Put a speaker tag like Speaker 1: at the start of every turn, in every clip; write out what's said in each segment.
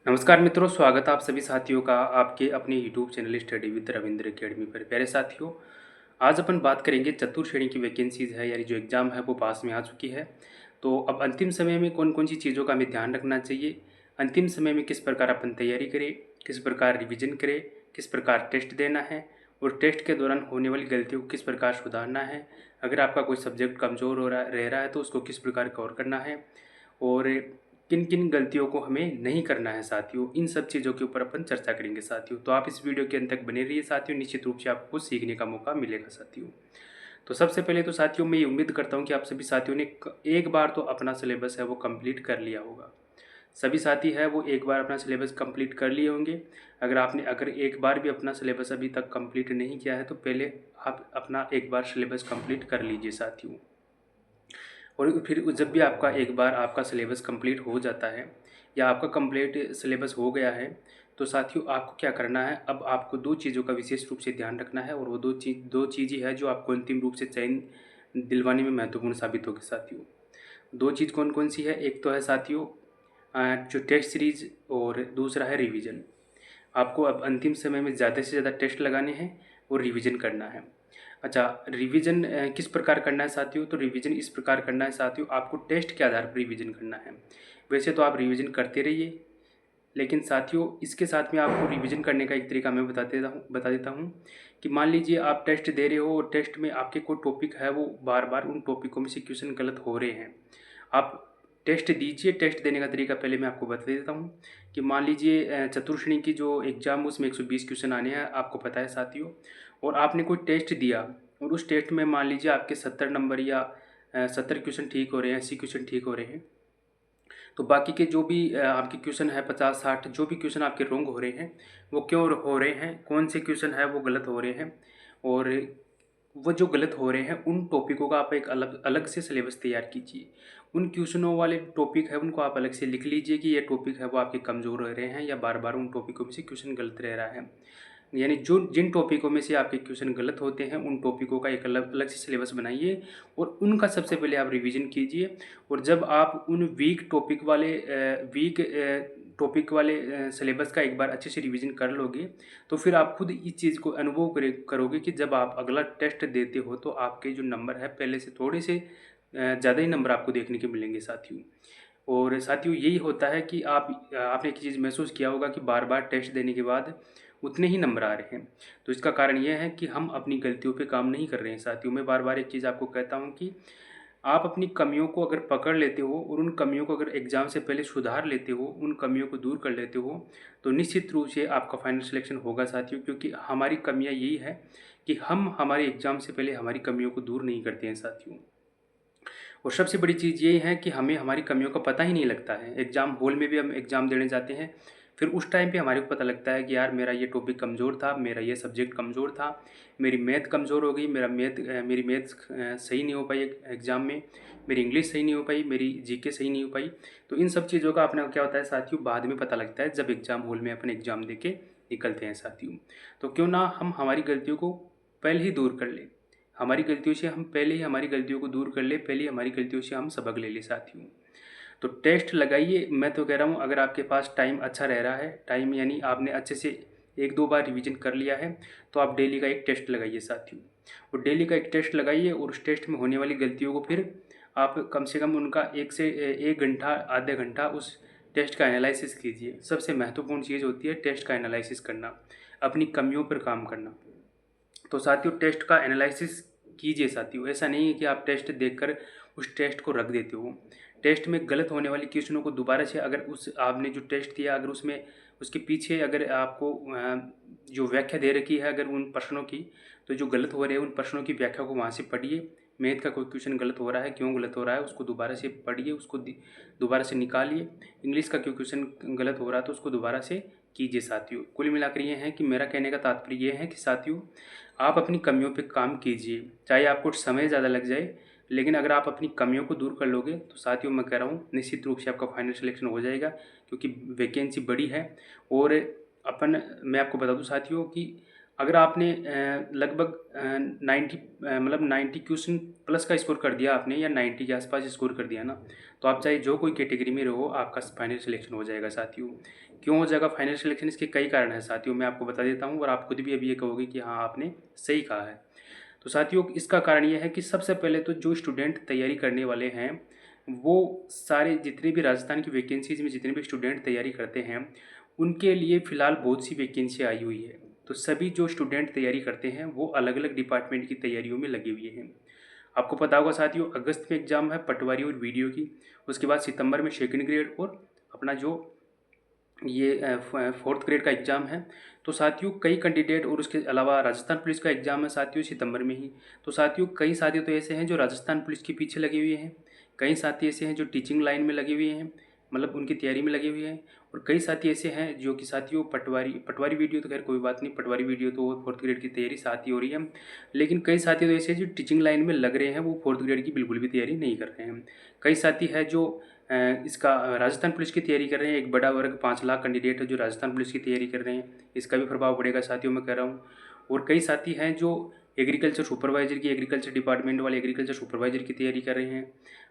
Speaker 1: नमस्कार मित्रों, स्वागत है आप सभी साथियों का आपके अपने YouTube channel study with Ravindra academy पर। प्यारे साथियों, आज अपन बात करेंगे चतुर्थ श्रेणी की वैकेंसीज है, यानी जो एग्ज़ाम है वो पास में आ चुकी है। तो अब अंतिम समय में कौन कौन सी चीज़ों का हमें ध्यान रखना चाहिए, अंतिम समय में किस प्रकार अपन तैयारी करें, किस प्रकार रिविजन करें, किस प्रकार टेस्ट देना है और टेस्ट के दौरान होने वाली गलतियों को किस प्रकार सुधारना है। अगर आपका कोई सब्जेक्ट कमज़ोर रह रहा है तो उसको किस प्रकार कवर करना है और किन किन गलतियों को हमें नहीं करना है साथियों, इन सब चीज़ों के ऊपर अपन चर्चा करेंगे साथियों। तो आप इस वीडियो के अंत तक बने रहिए साथियों, निश्चित रूप से आपको सीखने का मौका मिलेगा साथियों। तो सबसे पहले तो साथियों मैं ये उम्मीद करता हूँ कि आप सभी साथियों ने एक बार तो अपना सिलेबस है वो कंप्लीट कर लिया होगा। सभी साथी है वो एक बार अपना सिलेबस कंप्लीट कर लिए होंगे। अगर एक बार भी अपना सिलेबस अभी तक कंप्लीट नहीं किया है तो पहले आप अपना एक बार सिलेबस कंप्लीट कर लीजिए साथियों। और फिर जब भी आपका एक बार आपका सिलेबस कंप्लीट हो जाता है या आपका कंप्लीट सिलेबस हो गया है तो साथियों आपको क्या करना है, अब आपको दो चीज़ों का विशेष रूप से ध्यान रखना है और वो दो चीज़ ही है जो आपको अंतिम रूप से चयन दिलवाने में महत्वपूर्ण साबित होगी साथियों। दो चीज़ कौन कौन सी है, एक तो है साथियों जो टेस्ट सीरीज और दूसरा है रिवीजन। आपको अब अंतिम समय में ज़्यादा से ज़्यादा टेस्ट लगाने हैं और रिवीजन करना है। अच्छा, रिवीजन किस प्रकार करना है साथियों, तो रिवीजन इस प्रकार करना है साथियों, आपको टेस्ट के आधार पर रिवीजन करना है। वैसे तो आप रिवीजन करते रहिए, लेकिन साथियों इसके साथ में आपको रिवीजन करने का एक तरीका मैं बता देता हूँ कि मान लीजिए आप टेस्ट दे रहे हो और टेस्ट में आपके कोई टॉपिक है वो बार बार उन टॉपिकों में से क्वेश्चन गलत हो रहे हैं। आप टेस्ट दीजिए। टेस्ट देने का तरीका पहले मैं आपको बता देता हूँ कि मान लीजिए चतुर्थ श्रेणी की जो एग्ज़ाम उसमें 120 क्वेश्चन आने हैं, आपको पता है साथियों, और आपने कोई टेस्ट दिया और उस टेस्ट में मान लीजिए आपके 70 नंबर या 70 क्वेश्चन ठीक हो रहे हैं, 80 क्वेश्चन ठीक हो रहे हैं, तो बाकी के जो भी आपके क्वेश्चन है 50-60 जो भी क्वेश्चन आपके रॉन्ग हो रहे हैं, वो क्यों हो रहे हैं, कौन से क्वेश्चन है वो गलत हो रहे हैं, और वो जो गलत हो रहे हैं उन टॉपिकों का आप एक अलग अलग से सिलेबस तैयार कीजिए। उन क्वेश्चनों वाले टॉपिक है उनको आप अलग से लिख लीजिए कि ये टॉपिक है वो आपके कमज़ोर रह रहे हैं या बार बार उन टॉपिकों में से क्वेश्चन गलत रह रहा है। यानी जो जिन टॉपिकों में से आपके क्वेश्चन गलत होते हैं उन टॉपिकों का एक अलग अलग से सिलेबस बनाइए और उनका सबसे पहले आप रिवीजन कीजिए। और जब आप उन वीक टॉपिक वाले सिलेबस का एक बार अच्छे से रिवीजन कर लोगे तो फिर आप खुद इस चीज़ को अनुभव करोगे कि जब आप अगला टेस्ट देते हो तो आपके जो नंबर है पहले से थोड़े से ज़्यादा ही नंबर आपको देखने के मिलेंगे साथियों। और साथियों यही होता है कि आपने एक चीज़ महसूस किया होगा कि बार बार टेस्ट देने के बाद उतने ही नंबर आ रहे हैं। तो इसका कारण यह है कि हम अपनी गलतियों पे काम नहीं कर रहे हैं साथियों। मैं बार बार एक चीज़ आपको कहता हूँ कि आप अपनी कमियों को अगर पकड़ लेते हो और उन कमियों को अगर एग्ज़ाम से पहले सुधार लेते हो, उन कमियों को दूर कर लेते हो, तो निश्चित रूप से आपका फाइनल सिलेक्शन होगा साथियों। क्योंकि हमारी कमियाँ यही है कि हम हमारे एग्ज़ाम से पहले हमारी कमियों को दूर नहीं करते हैं साथियों। और सबसे बड़ी चीज़ ये है कि हमें हमारी कमियों का पता ही नहीं लगता है। एग्ज़ाम हॉल में भी हम एग्ज़ाम देने जाते हैं, फिर उस टाइम पे हमारे को पता लगता है कि यार मेरा ये टॉपिक कमज़ोर था, मेरा ये सब्जेक्ट कमज़ोर था, मेरी मैथ कमज़ोर हो गई, मेरी मैथ सही नहीं हो पाई एग्ज़ाम में, मेरी इंग्लिश सही नहीं हो पाई, मेरी जीके सही नहीं हो पाई। तो इन सब चीज़ों का अपने क्या होता है साथियों, बाद में पता लगता है जब एग्ज़ाम हॉल में अपन एग्ज़ाम दे के निकलते हैं साथियों। तो क्यों ना हम हमारी गलतियों को पहले ही दूर कर लें, हमारी गलतियों से हम पहले ही हमारी गलतियों को दूर कर ले, पहले ही हमारी गलतियों से हम सबक ले साथियों। तो टेस्ट लगाइए। मैं तो कह रहा हूँ अगर आपके पास टाइम अच्छा रह रहा है, टाइम यानी आपने अच्छे से एक दो बार रिवीजन कर लिया है, तो आप डेली का एक टेस्ट लगाइए साथियों। और डेली का एक टेस्ट लगाइए और उस टेस्ट में होने वाली गलतियों को फिर आप कम से कम उनका 1 घंटा आधे घंटा उस टेस्ट का एनालिसिस कीजिए। सबसे महत्वपूर्ण चीज़ होती है टेस्ट का एनालिसिस करना, अपनी कमियों पर काम करना। तो साथियों टेस्ट का एनालिसिस कीजिए साथियों। ऐसा नहीं है कि आप टेस्ट देखकर उस टेस्ट को रख देते हो। टेस्ट में गलत होने वाली क्वेश्चनों को दोबारा से अगर उस आपने जो टेस्ट दिया अगर उसमें उसके पीछे अगर आपको जो व्याख्या दे रखी है अगर उन प्रश्नों की, तो जो गलत हो रहे हैं उन प्रश्नों की व्याख्या को वहाँ से पढ़िए। मैथ का कोई क्वेश्चन गलत हो रहा है, क्यों गलत हो रहा है उसको दोबारा से पढ़िए, उसको दोबारा से निकालिए। इंग्लिश का कोई क्वेश्चन गलत हो रहा है तो उसको दोबारा से कीजिए साथियों। कुल मिलाकर ये है कि मेरा कहने का तात्पर्य ये है कि साथियों आप अपनी कमियों पे काम कीजिए, चाहे आपको समय ज़्यादा लग जाए, लेकिन अगर आप अपनी कमियों को दूर कर लोगे तो साथियों मैं कह रहा हूँ निश्चित रूप से आपका फाइनल सिलेक्शन हो जाएगा। क्योंकि वैकेंसी बड़ी है और मैं आपको बता दूँ साथियों कि अगर आपने लगभग 90 मतलब 90 क्वेश्चन प्लस का स्कोर कर दिया आपने, या 90 के आसपास स्कोर कर दिया ना, तो आप चाहे जो कोई कैटेगरी में रहो, आपका फाइनल सिलेक्शन हो जाएगा साथियों। क्यों हो जाएगा फाइनल सिलेक्शन? इसके कई कारण हैं साथियों, मैं आपको बता देता हूँ और आप खुद भी अभी ये कहोगे कि हाँ आपने सही कहा है। तो साथियों इसका कारण ये है कि सबसे पहले तो जो स्टूडेंट तैयारी करने वाले हैं, वो सारे जितने भी राजस्थान की वैकेंसीज में जितने भी स्टूडेंट तैयारी करते हैं, उनके लिए फ़िलहाल बहुत सी वैकेंसी आई हुई है। तो सभी जो स्टूडेंट तैयारी करते हैं वो अलग अलग डिपार्टमेंट की तैयारियों में लगे हुए हैं। आपको पता होगा साथियों, अगस्त में एग्ज़ाम है पटवारी और वीडियो की, उसके बाद सितंबर में सेकंड ग्रेड और अपना जो ये फोर्थ ग्रेड का एग्ज़ाम है। तो साथियों कई कैंडिडेट, और उसके अलावा राजस्थान पुलिस का एग्ज़ाम है साथियों सितंबर में ही। तो साथियों कई साथी तो ऐसे हैं जो राजस्थान पुलिस के पीछे लगे हुए हैं, कई साथी ऐसे हैं जो टीचिंग लाइन में लगे हुए हैं, मतलब उनकी तैयारी में लगे हुए हैं, और कई साथी ऐसे हैं जो कि साथियों पटवारी पटवारी वीडियो तो खैर कोई बात नहीं, पटवारी वीडियो तो फोर्थ ग्रेड की तैयारी साथ ही हो रही है। लेकिन कई साथी तो ऐसे हैं जो टीचिंग लाइन में लग रहे हैं, वो फोर्थ ग्रेड की बिल्कुल भी तैयारी नहीं कर रहे हैं। कई साथी है जो इसका राजस्थान पुलिस की तैयारी कर रहे हैं। एक बड़ा वर्ग 5 लाख कैंडिडेट है जो राजस्थान पुलिस की तैयारी कर रहे हैं, इसका भी प्रभाव पड़ेगा साथियों, मैं कह रहा हूँ। और कई साथी हैं जो एग्रीकल्चर सुपरवाइजर की, एग्रीकल्चर डिपार्टमेंट वाले एग्रीकल्चर सुपरवाइजर की तैयारी कर रहे हैं,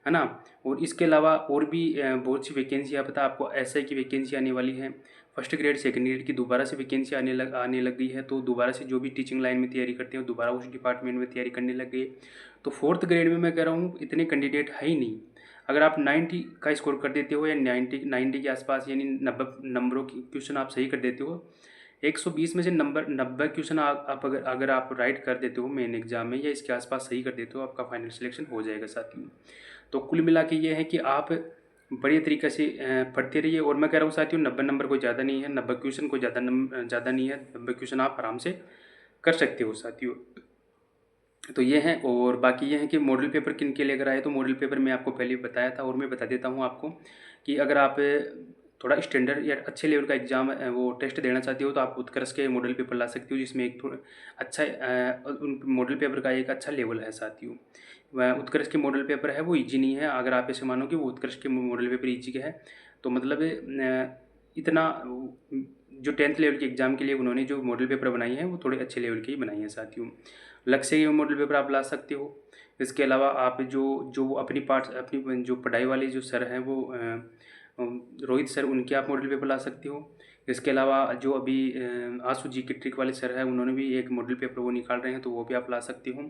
Speaker 1: है ना। और इसके अलावा और भी बहुत सी वैकेंसी, पता आपको एसआई की वैकेंसी आने वाली है, फर्स्ट ग्रेड सेकंड ग्रेड की दोबारा से वैकेंसी आने लग गई है। तो दोबारा से जो भी टीचिंग लाइन में तैयारी करते हैं दोबारा उस डिपार्टमेंट में तैयारी करने लग गए। तो फोर्थ ग्रेड में मैं कह रहा हूँ इतने कैंडिडेट है ही नहीं। अगर आप 90 का स्कोर कर देते हो, या 90 के आसपास, यानी 90 नंबरों की क्वेश्चन आप सही कर देते हो, 120 में से नंबर 90 क्वेश्चन आप अगर आप राइट कर देते हो मेन एग्जाम में, या इसके आसपास सही कर देते हो, आपका फाइनल सिलेक्शन हो जाएगा साथियों। तो कुल मिला के ये है कि आप बढ़िया तरीके से पढ़ते रहिए। और मैं कह रहा हूँ साथियों 90 नंबर कोई ज़्यादा नहीं है, 90 क्वेश्चन कोई ज़्यादा नहीं है, 90 क्वेश्चन आप आराम से कर सकते हो साथियों। तो ये हैं, और बाकी ये है कि मॉडल पेपर किन के लिए अगर आए, तो मॉडल पेपर मैं आपको पहले बताया था, और मैं बता देता हूँ आपको कि अगर आप थोड़ा स्टैंडर्ड या अच्छे लेवल का एग्जाम वो टेस्ट देना चाहते हो, तो आप उत्कर्ष के मॉडल पेपर ला सकते हो, जिसमें एक थोड़ा अच्छा उन मॉडल पेपर का एक अच्छा लेवल है साथियों। वह उत्कर्ष के मॉडल पेपर है वो ईजी नहीं है, अगर आप ऐसे मानो कि वो उत्कर्ष के मॉडल पेपर ईजी है, तो मतलब इतना जो 10th लेवल के एग्ज़ाम के लिए उन्होंने जो मॉडल पेपर बनाई है वो थोड़े अच्छे लेवल के ही बनाई है साथियों। लक्ष्य के मॉडल पेपर आप ला सकते हो। इसके अलावा आप जो जो अपनी जो पढ़ाई वाले जो सर हैं वो रोहित सर, उनके आप मॉडल पेपर ला सकते हो। इसके अलावा जो अभी आशु जी के ट्रिक वाले सर हैं, उन्होंने भी एक मॉडल पेपर वो निकाल रहे हैं, तो वो भी आप ला सकते हो।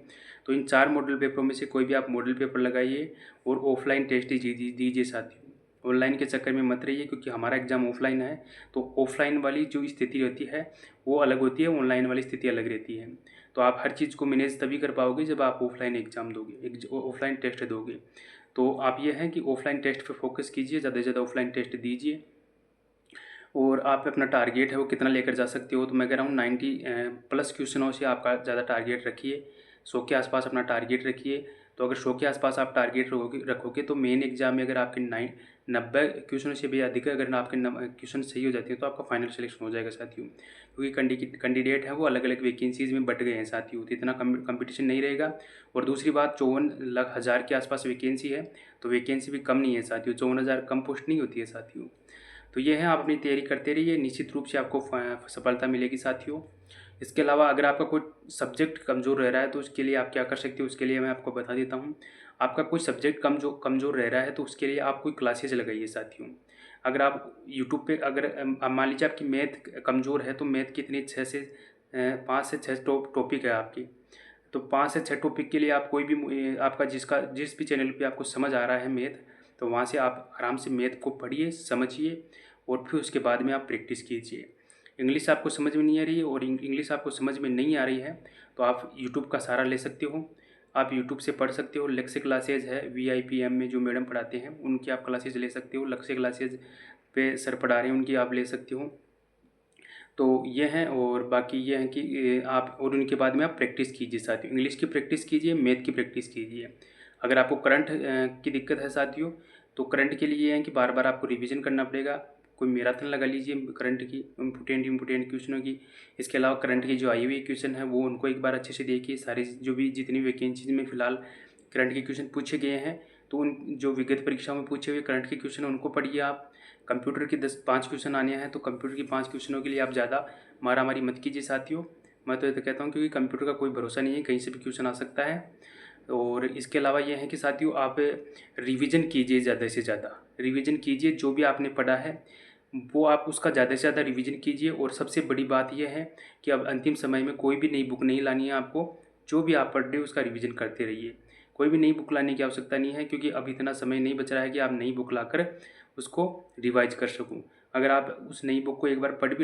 Speaker 1: तो इन 4 मॉडल पेपरों में से कोई भी आप मॉडल पेपर लगाइए, और ऑफलाइन टेस्ट दीजिए साथियों। ऑनलाइन के चक्कर में मत रहिए, क्योंकि हमारा एग्ज़ाम ऑफलाइन है, तो ऑफलाइन वाली जो स्थिति रहती है वो अलग होती है, ऑनलाइन वाली स्थिति अलग रहती है। तो आप हर चीज़ को मैनेज तभी कर पाओगे जब आप ऑफलाइन एग्ज़ाम दोगे, ऑफलाइन टेस्ट दोगे। तो आप ये है कि ऑफलाइन टेस्ट पे फोकस कीजिए, ज़्यादा से ज़्यादा ऑफलाइन टेस्ट दीजिए। और आप अपना टारगेट है वो कितना लेकर जा सकते हो, तो मैं कह रहा हूँ 90 प्लस क्वेश्चनों से आपका ज़्यादा टारगेट रखिए, 100 के आसपास अपना टारगेट रखिए। तो अगर 100 के आसपास आप टारगेट रखोगे तो मेन एग्जाम में अगर आपके 90 क्वेश्चनों से भी अधिक अगर आपके क्वेश्चन सही हो जाते हैं, तो आपका फाइनल सिलेक्शन हो जाएगा साथियों। क्योंकि कैंडिडेट है वो अलग अलग वैकेंसीज़ में बट गए हैं साथियों, तो इतना कंपटीशन नहीं रहेगा। और दूसरी बात, 54,00,000 के आसपास वैकेंसी है, तो वैकेंसी भी कम नहीं है साथियों, 54,000 कम पोस्ट नहीं होती है साथियों। तो ये है, आप अपनी तैयारी करते रहिए, निश्चित रूप से आपको सफलता मिलेगी साथियों। इसके अलावा अगर आपका कोई सब्जेक्ट कमज़ोर रह रहा है, तो उसके लिए आप क्या कर सकते हो, उसके लिए मैं आपको बता देता हूँ। आपका कोई सब्जेक्ट कमज़ोर रह रहा है, तो उसके लिए आप कोई क्लासेज लगाइए साथियों। अगर आप यूट्यूब पे अगर मान लीजिए आपकी मैथ कमज़ोर है, तो मैथ की इतनी 5 से 6 टॉपिक है आपकी, तो 5 से 6 टॉपिक के लिए आप कोई भी आपका जिस भी चैनल पे आपको समझ आ रहा है मैथ, तो वहाँ से आप आराम से मैथ को पढ़िए, समझिए, और फिर उसके बाद में आप प्रैक्टिस कीजिए। इंग्लिश आपको समझ में नहीं आ रही है, और इंग्लिश आपको समझ में नहीं आ रही है, तो आप यूट्यूब का सहारा ले सकते हो। आप यूट्यूब से पढ़ सकते हो। लक्ष्य क्लासेज है VIPM में जो मैडम पढ़ाते हैं, उनकी आप क्लासेज ले सकते हो। लक्ष्य क्लासेज पे सर पढ़ा रहे हैं, उनकी आप ले सकते हो। तो ये हैं, और बाकी ये है कि आप और उनके बाद में आप प्रैक्टिस कीजिए साथियों, इंग्लिश की प्रैक्टिस कीजिए, मैथ की प्रैक्टिस कीजिए। अगर आपको करंट की दिक्कत है साथियों, तो करंट के लिए ये है कि बार बार आपको रिवीजन करना पड़ेगा। कोई मैराथन लगा लीजिए करंट की, इम्पोर्टेंट क्वेश्चनों की। इसके अलावा करंट की जो आई हुई क्वेश्चन है वो उनको एक बार अच्छे से देखिए। सारी जो भी जितनी वैकेंसीज में फ़िलहाल करंट के क्वेश्चन पूछे गए हैं, तो उन जो विगत परीक्षाओं में पूछे हुए करंट के क्वेश्चन उनको पढ़िए आप। कंप्यूटर के 5 क्वेश्चन आने हैं, तो कंप्यूटर की 5 क्वेश्चनों के लिए आप ज़्यादा मारामारी मत कीजिए साथियों। मैं तो ये तो कहता हूँ, क्योंकि कंप्यूटर का कोई भरोसा नहीं है, कहीं से भी क्वेश्चन आ सकता है। और इसके अलावा ये है कि साथियों, आप रिवीजन कीजिए, ज़्यादा से ज़्यादा रिवीजन कीजिए। जो भी आपने पढ़ा है वो आप उसका ज़्यादा से ज़्यादा रिवीजन कीजिए। और सबसे बड़ी बात यह है कि अब अंतिम समय में कोई भी नई बुक नहीं लानी है आपको। जो भी आप पढ़ रहे हो उसका रिवीजन करते रहिए। कोई भी नई बुक लाने की आवश्यकता नहीं है, क्योंकि अब इतना समय नहीं बच रहा है कि आप नई बुक लाकर उसको रिवाइज कर सकूँ। अगर आप उस नई बुक को एक बार पढ़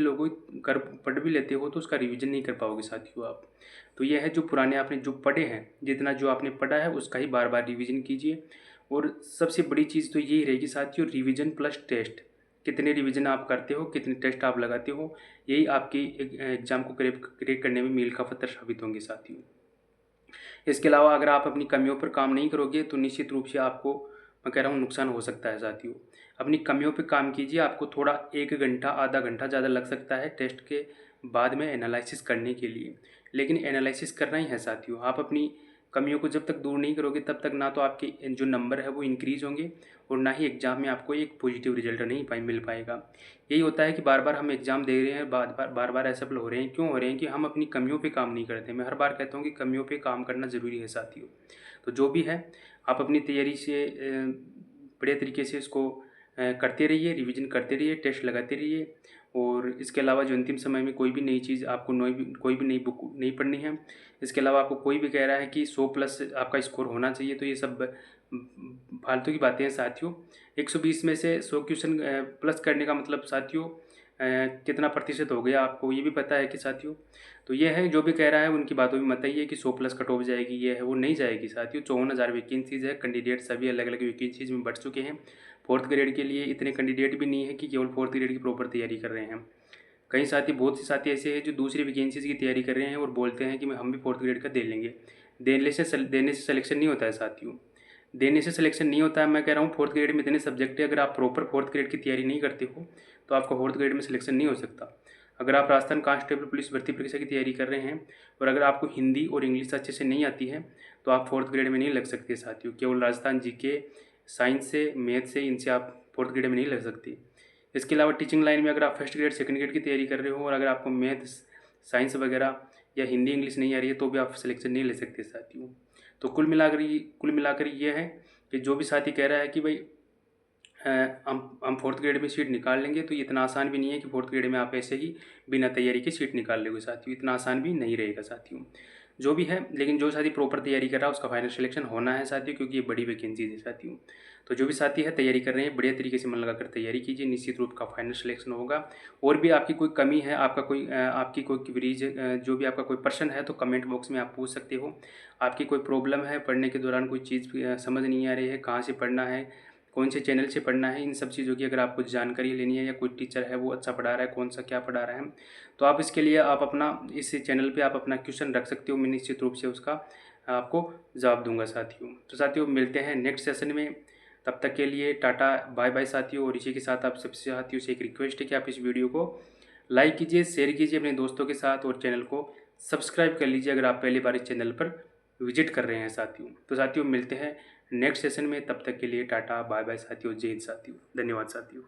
Speaker 1: भी लेते हो तो उसका रिवीजन नहीं कर पाओगे साथियों आप। तो यह है, जो पुराने आपने जो पढ़े हैं, जितना जो आपने पढ़ा है उसका ही बार बार रिवीजन कीजिए। और सबसे बड़ी चीज़ तो यही रहेगी साथियों, रिवीजन प्लस टेस्ट। कितने रिवीजन आप करते हो, कितने टेस्ट आप लगाते हो, यही आपकी एग्ज़ाम को क्रैक करने में मील का पत्थर साबित होंगे साथियों। इसके अलावा अगर आप अपनी कमियों पर काम नहीं करोगे तो निश्चित रूप से आपको, मैं कह रहा हूँ, नुकसान हो सकता है साथियों। अपनी कमियों पर काम कीजिए। आपको थोड़ा 1 घंटा आधा घंटा ज़्यादा लग सकता है टेस्ट के बाद में एनालिसिस करने के लिए, लेकिन एनालिसिस करना ही है साथियों। आप अपनी कमियों को जब तक दूर नहीं करोगे तब तक ना तो आपके जो नंबर है वो इंक्रीज़ होंगे और ना ही एग्ज़ाम में आपको एक पॉजिटिव रिजल्ट नहीं मिल पाएगा। यही होता है कि बार बार हम एग्ज़ाम दे रहे हैं, बार बार असफल हो रहे हैं। क्यों हो रहे हैं? कि हम अपनी कमियों पे काम नहीं करते। मैं हर बार कहता हूँ कि कमियों पे काम करना ज़रूरी है साथियों। तो जो भी है, आप अपनी तैयारी से बढ़िया तरीके से इसको करते रहिए, रिवीजन करते रहिए, टेस्ट लगाते रहिए। और इसके अलावा जो अंतिम समय में कोई भी नई चीज़ आपको कोई भी नई बुक नहीं पढ़नी है। इसके अलावा आपको कोई भी कह रहा है कि 100 प्लस आपका स्कोर होना चाहिए, तो ये सब फालतू की बातें हैं साथियों। 120 में से 100 क्वेश्चन प्लस करने का मतलब साथियों कितना प्रतिशत हो गया आपको ये भी पता है कि साथियों। तो ये है, जो भी कह रहा है उनकी बातों में मत आइए कि 100 प्लस कट ऑफ जाएगी, ये है वो नहीं जाएगी साथियों। 54,000 वैकेंसीज़ है, कैंडिडेट सभी अलग अलग वैकेंसीज़ में बढ़ चुके हैं। 4th ग्रेड के लिए इतने कैंडिडेट भी नहीं है कि केवल 4th ग्रेड की प्रॉपर तैयारी कर रहे हैं। कई साथी, बहुत से साथी ऐसे हैं जो दूसरी वैकेंसीज़ की तैयारी कर रहे हैं और बोलते हैं कि हम भी 4th ग्रेड का दे लेंगे। देने से सिलेक्शन नहीं होता है साथियों। देने से सिलेक्शन नहीं होता है। मैं कह रहा हूँ 4th ग्रेड में इतने सब्जेक्ट है, अगर आप प्रॉपर 4th ग्रेड की तैयारी नहीं करते हो तो आपका 4th ग्रेड में सिलेक्शन नहीं हो सकता। अगर आप राजस्थान कांस्टेबल पुलिस भर्ती परीक्षा की तैयारी कर रहे हैं और अगर आपको हिंदी और इंग्लिश अच्छे से नहीं आती है तो आप 4th ग्रेड में नहीं लग सकते साथियों। केवल राजस्थान जीके, साइंस से, मैथ से, इनसे आप 4th ग्रेड में नहीं लग सकते। इसके अलावा टीचिंग लाइन में अगर आप 1st ग्रेड 2nd ग्रेड की तैयारी कर रहे हो और अगर आपको मैथ, साइंस वगैरह या हिंदी इंग्लिश नहीं आ रही है तो भी आप सिलेक्शन नहीं ले सकते साथियों। तो कुल मिलाकर ये है कि जो भी साथी कह रहा है कि भाई हम 4th ग्रेड में सीट निकाल लेंगे, तो ये इतना आसान भी नहीं है कि 4th ग्रेड में आप ऐसे ही बिना तैयारी के सीट निकाल लोगे साथियों। इतना आसान भी नहीं रहेगा साथियों। जो भी है, लेकिन जो साथी प्रॉपर तैयारी कर रहा है उसका फाइनल सिलेक्शन होना है साथियों, क्योंकि ये बड़ी वैकेंसी है साथियों। तो जो भी साथी है तैयारी कर रहे हैं, बढ़िया तरीके से मन लगाकर तैयारी कीजिए, निश्चित रूप का फाइनल सिलेक्शन होगा। और भी आपकी कोई कमी है, आपकी कोई क्वेरीज, जो भी आपका कोई प्रश्न है तो कमेंट बॉक्स में आप पूछ सकते हो। आपकी कोई प्रॉब्लम है, पढ़ने के दौरान कोई चीज़ समझ नहीं आ रही है, कहाँ से पढ़ना है, कौन से चैनल से पढ़ना है, इन सब चीज़ों की अगर आपको जानकारी लेनी है या कोई टीचर है वो अच्छा पढ़ा रहा है, कौन सा क्या पढ़ा रहा है, तो आप इसके लिए आप अपना इस चैनल पे आप अपना क्वेश्चन रख सकते हो। मैं निश्चित रूप से उसका आपको जवाब दूंगा साथियों। तो साथियों, मिलते हैं नेक्स्ट सेशन में। तब तक के लिए टाटा बाय बाय साथियों। और इसी के साथ आप सबसे साथियों से एक रिक्वेस्ट है कि आप इस वीडियो को लाइक कीजिए, शेयर कीजिए अपने दोस्तों के साथ और चैनल को सब्सक्राइब कर लीजिए अगर आप पहली बार इस चैनल पर विजिट कर रहे हैं साथियों। तो साथियों, मिलते हैं नेक्स्ट सेशन में। तब तक के लिए टाटा बाय बाय साथियों। जय हिंद साथियों। धन्यवाद साथियों।